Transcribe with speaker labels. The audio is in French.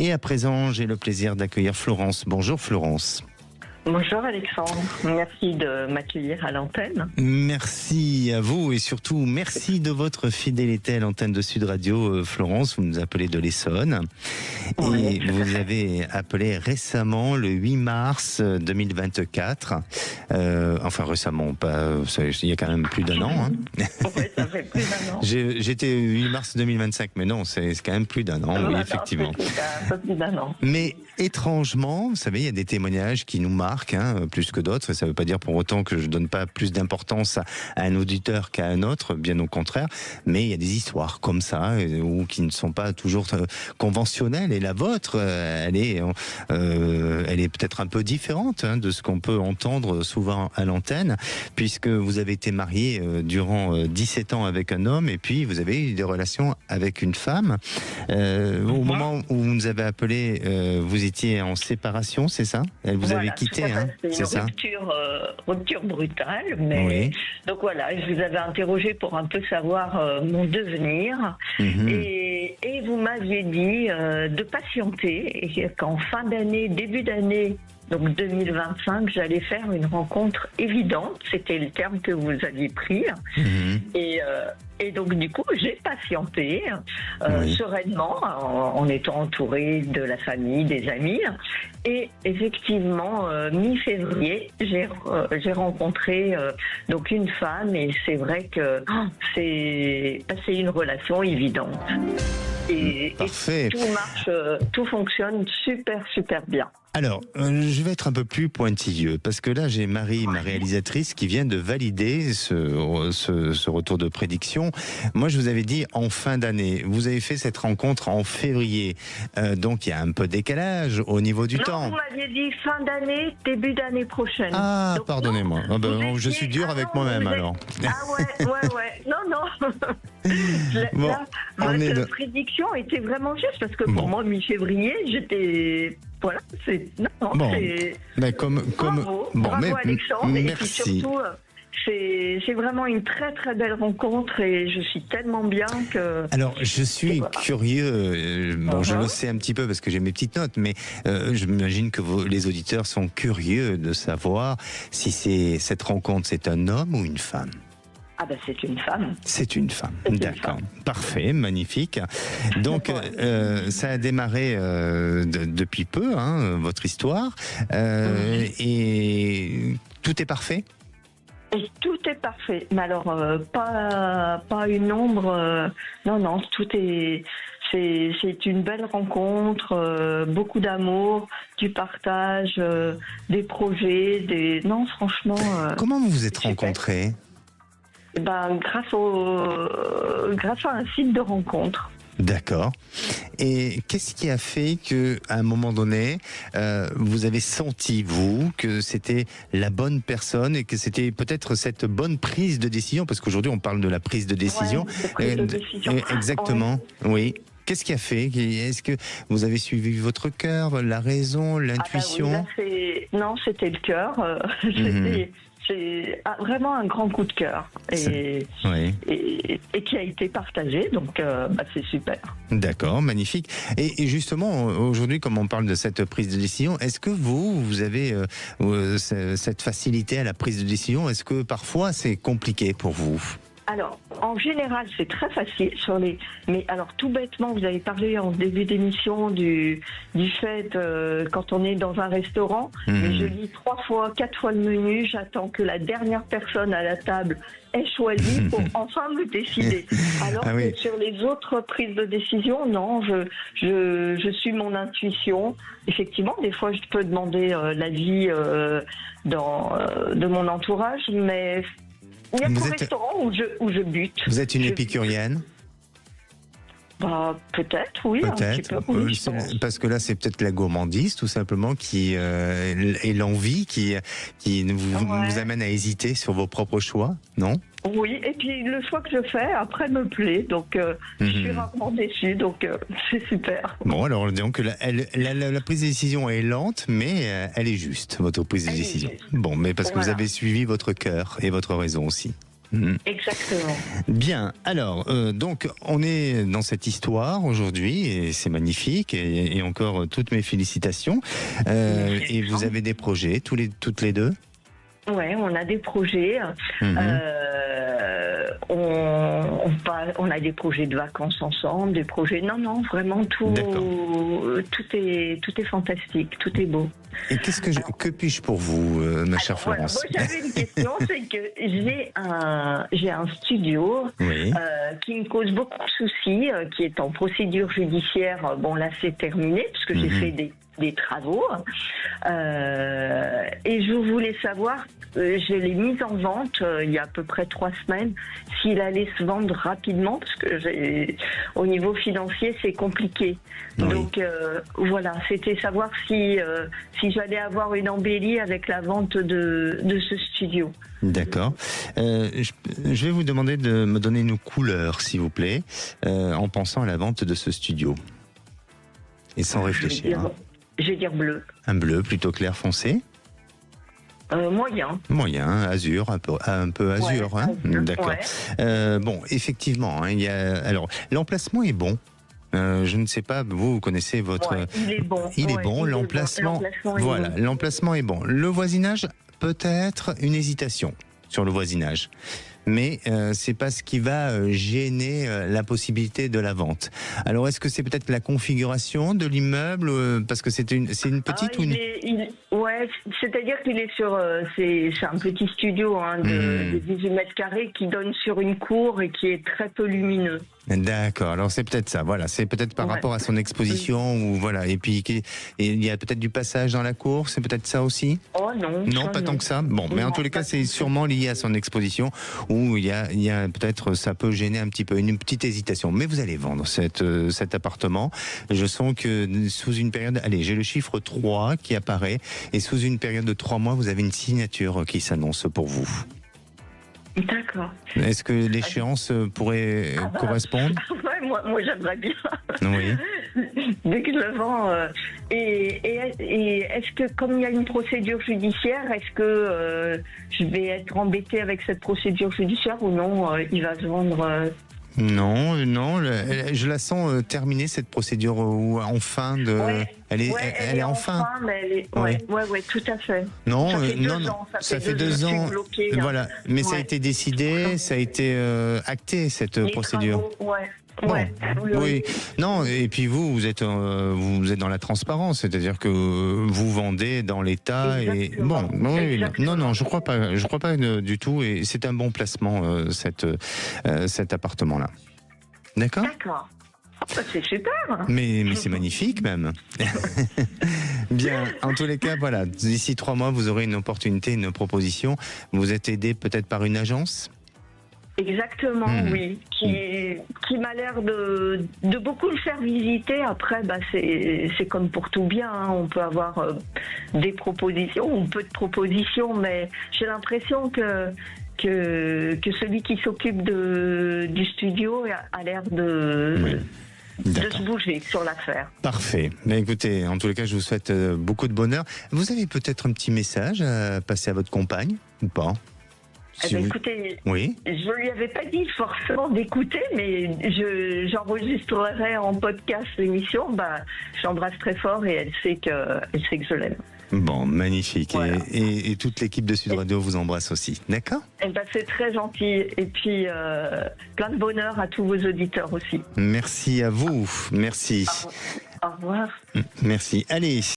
Speaker 1: Et à présent, j'ai le plaisir d'accueillir Florence. Bonjour Florence.
Speaker 2: Bonjour Alexandre, merci de m'accueillir à l'antenne.
Speaker 1: Merci à vous et surtout merci de votre fidélité à l'antenne de Sud Radio, Florence. Vous nous appelez de l'Essonne et vous avez appelé récemment le 8 mars 2024. Enfin récemment, pas, il y a quand même plus d'un an. Hein.
Speaker 2: Oui, ça fait plus d'un an.
Speaker 1: J'étais 8 mars 2025, mais non, c'est quand même plus d'un an, oui, effectivement.
Speaker 2: Un peu plus d'un an.
Speaker 1: Mais étrangement, vous savez, il y a des témoignages qui nous marquent, plus que d'autres. Ça ne veut pas dire pour autant que je ne donne pas plus d'importance à un auditeur qu'à un autre, bien au contraire. Mais il y a des histoires comme ça, ou qui ne sont pas toujours conventionnelles. Et la vôtre, elle est peut-être un peu différente de ce qu'on peut entendre souvent à l'antenne, puisque vous avez été marié durant 17 ans avec un homme, et puis vous avez eu des relations avec une femme. Au moment où vous nous avez appelé, vous étiez en séparation, c'est ça? Elle vous avait quitté,
Speaker 2: c'est
Speaker 1: ça?
Speaker 2: Rupture brutale, mais
Speaker 1: oui.
Speaker 2: Donc voilà, je vous avais interrogé pour un peu savoir mon devenir, et vous m'aviez dit de patienter, et qu'en fin d'année, début d'année, donc 2025, j'allais faire une rencontre évidente, c'était le terme que vous aviez pris, et donc du coup j'ai patienté sereinement en étant entourée de la famille, des amis, et effectivement mi-février j'ai rencontré donc une femme, et c'est vrai que c'est une relation évidente. Et tout marche, tout fonctionne super bien.
Speaker 1: Alors, je vais être un peu plus pointilleux, parce que là, j'ai Marie, ma réalisatrice, qui vient de valider ce retour de prédiction. Moi, je vous avais dit en fin d'année. Vous avez fait cette rencontre en février. Donc, il y a un peu de décalage au niveau du temps.
Speaker 2: Vous m'aviez dit fin d'année, début d'année prochaine.
Speaker 1: Ah,
Speaker 2: donc,
Speaker 1: pardonnez-moi. Je suis dur avec moi-même, alors.
Speaker 2: Ah ouais. Non. Votre prédiction était vraiment juste, parce que pour moi, mi-février, j'étais... Voilà, bravo Alexandre,
Speaker 1: merci.
Speaker 2: Et puis surtout, c'est vraiment une très très belle rencontre, et je suis tellement bien que...
Speaker 1: Alors, je suis curieux, je le sais un petit peu parce que j'ai mes petites notes, mais je m'imagine que les auditeurs sont curieux de savoir si cette rencontre, c'est un homme ou une femme.
Speaker 2: Ah ben c'est une femme.
Speaker 1: C'est une femme, d'accord. Parfait, magnifique. Donc ça a démarré depuis peu, votre histoire, et tout est parfait?
Speaker 2: Et tout est parfait, mais alors pas une ombre, non, tout est... C'est une belle rencontre, beaucoup d'amour, du partage, des projets, non franchement...
Speaker 1: Comment vous vous êtes rencontrés?
Speaker 2: Grâce à un site de rencontre.
Speaker 1: D'accord. Et qu'est-ce qui a fait qu'à un moment donné, vous avez senti, vous, que c'était la bonne personne, et que c'était peut-être cette bonne prise de décision, parce qu'aujourd'hui on parle de la prise de décision. Exactement, oui. Qu'est-ce qui a fait? Est-ce que vous avez suivi votre cœur, la raison, l'intuition?
Speaker 2: Non, c'était le cœur. C'est vraiment un grand coup de cœur, et qui a été partagé, donc c'est super.
Speaker 1: D'accord, magnifique. Et justement, aujourd'hui, comme on parle de cette prise de décision, est-ce que vous avez cette facilité à la prise de décision? Est-ce que parfois c'est compliqué pour vous?
Speaker 2: Alors, en général, c'est très facile mais alors tout bêtement, vous avez parlé en début d'émission du fait quand on est dans un restaurant, mais je lis 4 fois le menu, j'attends que la dernière personne à la table ait choisi pour enfin me décider. Alors que sur les autres prises de décision, non, je suis mon intuition. Effectivement, des fois, je peux demander l'avis de mon entourage, mais... Il y a un restaurant où je bute.
Speaker 1: Vous êtes une épicurienne?
Speaker 2: Peut-être, oui.
Speaker 1: Peut-être.
Speaker 2: Un petit peu,
Speaker 1: parce que là, c'est peut-être la gourmandise, tout simplement, et l'envie qui vous amène à hésiter sur vos propres choix, non?
Speaker 2: Oui, et puis le choix que je fais, après, me plaît. Donc, je suis rarement déçue, donc c'est super.
Speaker 1: Bon, alors, donc, la prise de décision est lente, mais elle est juste, votre prise de décision. Bon, mais parce que vous avez suivi votre cœur et votre raison aussi.
Speaker 2: Exactement.
Speaker 1: Bien, alors, donc on est dans cette histoire aujourd'hui et c'est magnifique et encore toutes mes félicitations. Et vous avez des projets, toutes les deux?
Speaker 2: Ouais, on a des projets. On a des projets de vacances ensemble, des projets. Non, vraiment tout est fantastique, tout est beau.
Speaker 1: Et que puis-je pour vous, ma chère Florence?
Speaker 2: Moi, j'avais une question, c'est que j'ai un studio qui me cause beaucoup de soucis, qui est en procédure judiciaire. Bon, là, c'est terminé parce que j'ai fait des travaux. Et je voulais savoir, je l'ai mise en vente il y a à peu près 3 semaines, s'il allait se vendre rapidement, parce que au niveau financier, c'est compliqué. Oui. Donc voilà, c'était savoir si j'allais avoir une embellie avec la vente de ce studio.
Speaker 1: D'accord. Je vais vous demander de me donner une couleur, s'il vous plaît, en pensant à la vente de ce studio. Et sans réfléchir.
Speaker 2: Je vais dire bleu.
Speaker 1: Un bleu plutôt clair foncé?
Speaker 2: Moyen.
Speaker 1: Moyen, azur, un peu azur.
Speaker 2: Ouais,
Speaker 1: hein.
Speaker 2: azur.
Speaker 1: D'accord.
Speaker 2: Ouais.
Speaker 1: Bon, effectivement, il y a. Alors, l'emplacement est bon. Je ne sais pas, vous connaissez votre.
Speaker 2: Ouais, il est bon.
Speaker 1: Il est bon, l'emplacement. Voilà, l'emplacement est bon. Le voisinage, peut-être une hésitation sur le voisinage. Mais c'est pas ce qui va gêner la possibilité de la vente. Alors, est-ce que c'est peut-être la configuration de l'immeuble, parce que c'est une petite ou une...
Speaker 2: Ouais, c'est-à-dire qu'il est sur, c'est un petit studio de 18 mètres carrés qui donne sur une cour et qui est très peu lumineux.
Speaker 1: D'accord, alors c'est peut-être ça, voilà, c'est peut-être par rapport à son exposition ou voilà, et puis il y a peut-être du passage dans la cour, c'est peut-être ça aussi?
Speaker 2: Oh non.
Speaker 1: Non, pas tant que ça. Bon, mais en tous les cas, c'est sûrement lié à son exposition où il y a peut-être, ça peut gêner un petit peu, une petite hésitation. Mais vous allez vendre cet appartement. Je sens que sous une période, allez, j'ai le chiffre 3 qui apparaît et sous une période de 3 mois, vous avez une signature qui s'annonce pour vous.
Speaker 2: D'accord.
Speaker 1: Est-ce que l'échéance pourrait correspondre?
Speaker 2: Ouais, moi j'aimerais bien.
Speaker 1: Oui.
Speaker 2: Dès que je le vends. Et est-ce que, comme il y a une procédure judiciaire, est-ce que je vais être embêtée avec cette procédure judiciaire ou non? Il va se vendre.
Speaker 1: Non, je la sens terminée, cette procédure, ou en fin de...
Speaker 2: Ouais,
Speaker 1: elle est en fin.
Speaker 2: Mais ouais, tout à fait.
Speaker 1: Non,
Speaker 2: ça fait
Speaker 1: 2 ans.
Speaker 2: Bloqué,
Speaker 1: voilà, mais ça a été décidé, ça a été acté, cette procédure.
Speaker 2: Travaux,
Speaker 1: Bon, oui. Non, et puis vous êtes dans la transparence, c'est-à-dire que vous vendez dans l'état et bon, oui, non, je crois pas du tout, et c'est un bon placement cet appartement-là. D'accord.
Speaker 2: D'accord. C'est super.
Speaker 1: Mais c'est magnifique même. Bien, en tous les cas, voilà, d'ici 3 mois, vous aurez une opportunité, une proposition. Vous êtes aidé peut-être par une agence?
Speaker 2: Exactement, oui, qui m'a l'air de beaucoup le faire visiter. Après, c'est comme pour tout bien, on peut avoir des propositions, ou peu de propositions, mais j'ai l'impression que celui qui s'occupe du studio a l'air de se bouger sur l'affaire.
Speaker 1: Parfait. Mais écoutez, en tous les cas, je vous souhaite beaucoup de bonheur. Vous avez peut-être un petit message à passer à votre compagne ou pas?
Speaker 2: Écoutez, je lui avais pas dit forcément d'écouter, mais j'enregistrerai en podcast l'émission. Je l'embrasse très fort et elle sait que je l'aime.
Speaker 1: Bon, magnifique.
Speaker 2: Voilà.
Speaker 1: Et toute l'équipe de Sud Radio vous embrasse aussi. D'accord?
Speaker 2: C'est très gentil. Et puis, plein de bonheur à tous vos auditeurs aussi.
Speaker 1: Merci à vous. Merci.
Speaker 2: Au revoir.
Speaker 1: Merci. Allez.